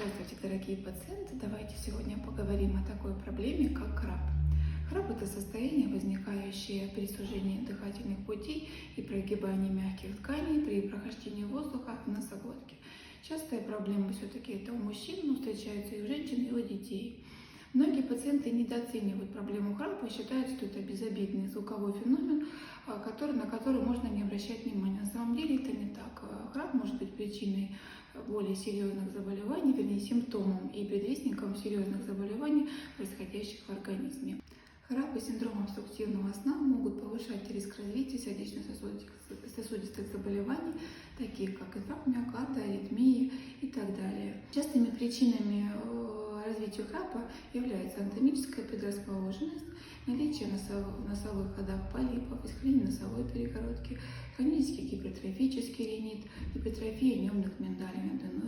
Здравствуйте, дорогие пациенты! Давайте сегодня поговорим о такой проблеме, как храп. Храп – это состояние, возникающее при сужении дыхательных путей и прогибании мягких тканей при прохождении воздуха в носоглотке. Частая проблема все-таки это у мужчин, но встречается и у женщин, и у детей. Многие пациенты недооценивают проблему храпа и считают, что это безобидный звуковой феномен, на который можно не обращать внимания. На самом деле это не так. Храп может быть причиной более серьезных заболеваний, вернее симптомом и предвестником серьезных заболеваний, происходящих в организме. Храп и синдром обструктивного сна могут повышать риск развития сердечно-сосудистых заболеваний, таких как инфаркт миокарда, аритмии и так далее. Частыми причинами развитию храпа является анатомическая предрасположенность, наличие в носовых ходах полипов, исхудение носовой перегородки, хронический гипертрофический ринит, гипертрофия небных миндалин, аденоидов,